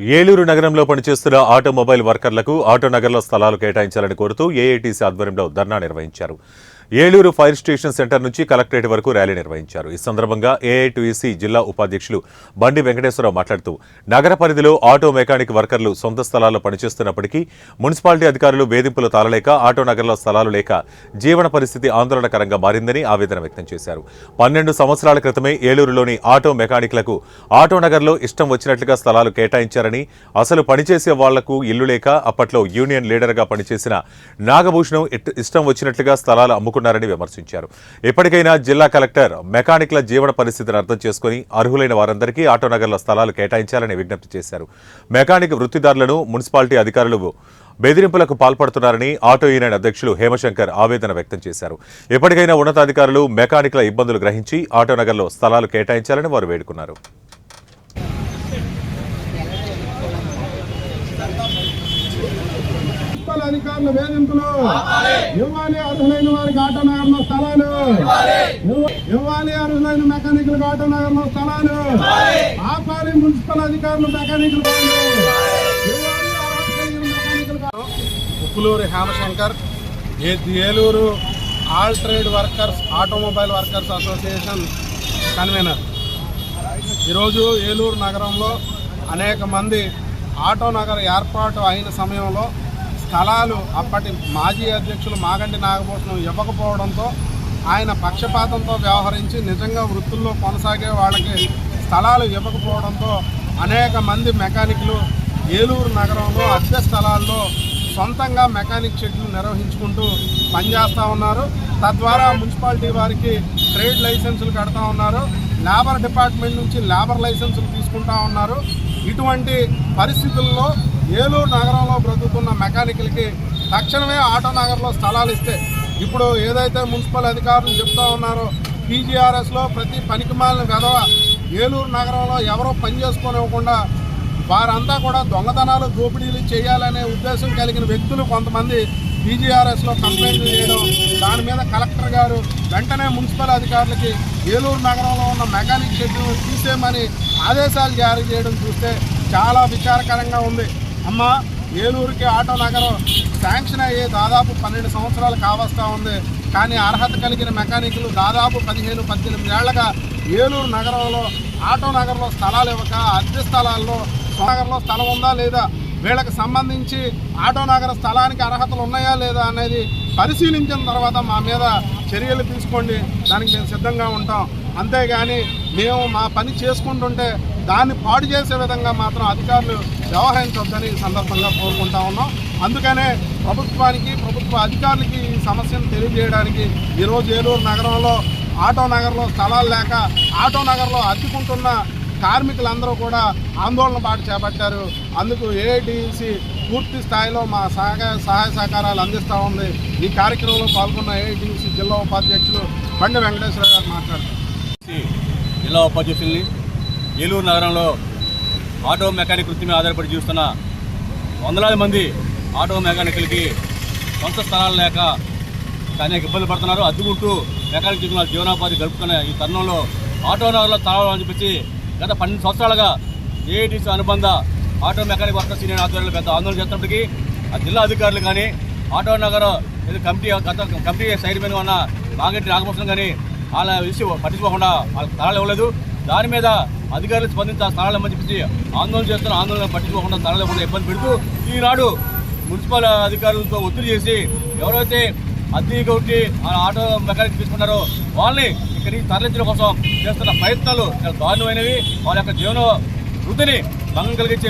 ఏలూరు నగరంలో పనిచేస్తున్న ఆటోమొబైల్ వర్కర్లకు ఆటోనగర్లో స్థలాలు కేటాయించాలని కోరుతూ ఏఐటీసీ ఆధ్వర్యంలో ధర్నా నిర్వహించారు. ఏలూరు ఫైర్ స్టేషన్ సెంటర్ నుంచి కలెక్టరేట్ వరకు ర్యాలీ నిర్వహించారు. ఈ సందర్భంగా ఏఐటీసీ జిల్లా ఉపాధ్యక్షులు బండి వెంకటేశ్వరరావు మాట్లాడుతూ నగర పరిధిలో ఆటో మెకానిక్ వర్కర్లు సొంత స్థలాల్లో పనిచేస్తున్నప్పటికీ మున్సిపాలిటీ అధికారులు వేధింపులు తాళలేక ఆటోనగర్లో స్థలాలు లేక జీవన పరిస్థితి ఆందోళనకరంగా మారిందని ఆవేదన వ్యక్తం చేశారు. 12 సంవత్సరాల క్రితమే ఏలూరులోని ఆటో మెకానిక్లకు ఆటోనగర్లో ఇష్టం వచ్చినట్లుగా స్థలాలు కేటాయించారని, అసలు పనిచేసే వాళ్లకు ఇల్లు లేక అప్పట్లో యూనియన్ లీడర్గా పనిచేసిన నాగభూషణం ఇష్టం వచ్చినట్లుగా స్థలాలు అమ్ముకున్నారని విమర్శించారు. ఇప్పటికైనా జిల్లా కలెక్టర్ మెకానిక్ల జీవన పరిస్థితిని అర్థం చేసుకుని అర్హులైన వారందరికీ ఆటోనగర్ల స్థలాలు కేటాయించాలని విజ్ఞప్తి చేశారు. మెకానిక్ వృత్తిదారులను మున్సిపాలిటీ అధికారులు బెదిరింపులకు పాల్పడుతున్నారని ఆటో యూనియన్ అధ్యక్షులు హేమశంకర్ ఆవేదన వ్యక్తం చేశారు. ఇప్పటికైనా ఉన్నతాధికారులు మెకానిక్ల ఇబ్బందులు గ్రహించి ఆటోనగర్లో స్థలాలు కేటాయించాలని వారు వేడుకున్నారు. అధికారుల వేధింపులు ఇవ్వాలి, అర్హులైన వారికి ఆటోనగర్లో స్థలాలు ఇవ్వాలి, అర్హులైన మెకానికులకు ఆటోనగర్లో స్థలాలు ఆపాలి, మున్సిపల్ అధికారులు మెకానికులు Uppuluri Hemashankar, Eluru all trade workers automobile workers association convener. ఈరోజు ఏలూరు నగరంలో అనేక మంది ఆటోనగర్ ఏర్పాటు అయిన సమయంలో స్థలాలు అప్పటి మాజీ అధ్యక్షులు మాగంటి నాగభూషణం ఇవ్వకపోవడంతో ఆయన పక్షపాతంతో వ్యవహరించి నిజంగా వృత్తుల్లో కొనసాగే వాళ్ళకి స్థలాలు ఇవ్వకపోవడంతో అనేక మంది మెకానిక్లు ఏలూరు నగరంలో అద్దె స్థలాల్లో సొంతంగా మెకానిక్ షెడ్లు నిర్వహించుకుంటూ పనిచేస్తూ ఉన్నారు. తద్వారా మున్సిపాలిటీ వారికి ట్రేడ్ లైసెన్సులు కడతా ఉన్నారు, లేబర్ డిపార్ట్మెంట్ నుంచి లేబర్ లైసెన్సులు తీసుకుంటా ఉన్నారు. ఇటువంటి పరిస్థితుల్లో ఏలూరు నగరంలో బ్రతుకుతున్న మెకానికల్కి తక్షణమే ఆటోనగర్లో స్థలాలు ఇస్తే, ఇప్పుడు ఏదైతే మున్సిపల్ అధికారులు చెప్తా ఉన్నారో పీజీఆర్ఎస్లో ప్రతి పనికిమాలిన వెధవ ఏలూరు నగరంలో ఎవరో పని చేసుకోనివ్వకుండా వారంతా కూడా దొంగతనాలు దోపిడీలు చేయాలనే ఉద్దేశం కలిగిన వ్యక్తులు కొంతమంది పీజీఆర్ఎస్లో కంప్లైంట్లు చేయడం, దాని మీద కలెక్టర్ గారు వెంటనే మున్సిపల్ అధికారులకి ఏలూరు నగరంలో ఉన్న మెకానిక్ షెడ్యూల్ తీసేయమని ఆదేశాలు జారీ చేయడం చూస్తే చాలా విచారకరంగా ఉంది. అమ్మ, ఏలూరుకి ఆటోనగరం శాంక్షన్ అయ్యి దాదాపు 12 సంవత్సరాలు కావస్తూ ఉంది. కానీ అర్హత కలిగిన మెకానికులు దాదాపు 15-18 ఏళ్లుగా ఏలూరు నగరంలో ఆటోనగర్లో స్థలాలు ఇవ్వక అద్దె స్థలాల్లో నగరంలో స్థలం ఉందా లేదా, వీళ్ళకి సంబంధించి ఆటోనగర్ స్థలానికి అర్హతలు ఉన్నాయా లేదా అనేది పరిశీలించిన తర్వాత మా మీద చర్యలు తీసుకోండి, దానికి మేము సిద్ధంగా ఉంటాం. అంతేగాని మేము మా పని చేసుకుంటుంటే దాన్ని పాడు చేసే విధంగా మాత్రం అధికారులు వ్యవహరించొద్దని ఈ సందర్భంగా కోరుకుంటా ఉన్నాం. అందుకనే ప్రభుత్వానికి, ప్రభుత్వ అధికారులకి ఈ సమస్యను తెలియజేయడానికి ఈరోజు ఏలూరు నగరంలో ఆటోనగర్లో స్థలాలు లేక ఆటోనగర్లో అద్దెకుంటున్న కార్మికులందరూ కూడా ఆందోళన బాట చేపట్టారు. అందుకు ఏఐటీసీ పూర్తి స్థాయిలో మా సహాయ సహకారాలు అందిస్తూ ఉంది. ఈ కార్యక్రమంలో పాల్గొన్న ఏఐటీసీ జిల్లా ఉపాధ్యక్షులు బండి వెంకటేశ్వరరావు గారు మాట్లాడారు. జిల్లా ఉపాధ్యక్షుల్ని ఏలూరు నగరంలో ఆటో మెకానిక్ వృత్తి మీద ఆధారపడి చూస్తున్న వందలాది మంది ఆటో మెకానికులకి సొంత స్థలాలు లేక అనేక ఇబ్బందులు పడుతున్నారు. అద్దుకుంటూ మెకానిక్ జీవనోపాధి గడుపుతున్న ఈ తరుణంలో ఆటోనగర్లో స్థలాలు అని చెప్పి గత 12 సంవత్సరాలుగా ఏఐటీసీ అనుబంధ ఆటో మెకానిక్ వర్కర్స్ యూనియన్ ఆధ్వర్యంలో పెద్ద ఆందోళన చేస్తున్నప్పటికీ ఆ జిల్లా అధికారులు కానీ ఆటోనగర్ కమిటీ సైడ్ మీద ఉన్న మాగంటి నాగభూషణం కానీ వాళ్ళ విషయం పట్టించుకోకుండా వాళ్ళకి స్థలాలు ఇవ్వలేదు. దాని మీద అధికారులు స్పందించి ఆ స్థలాలు ఇవ్వమని చెప్పి ఆందోళన చేస్తున్న ఆందోళన పట్టించుకోకుండా స్థలాలు ఇవ్వకుండా ఇబ్బంది పెడుతూ ఈనాడు మున్సిపల్ అధికారులతో ఒత్తిడి చేసి ఎవరైతే అద్దె కొట్టి ఆటో మెకానిక్ తీసుకున్నారో వాళ్ళని ఇక్కడికి తరలించడం కోసం చేస్తున్న ప్రయత్నాలు చాలా దారుణమైనవి. వాళ్ళ యొక్క జీవన వృత్తిని భంగం కలిగించే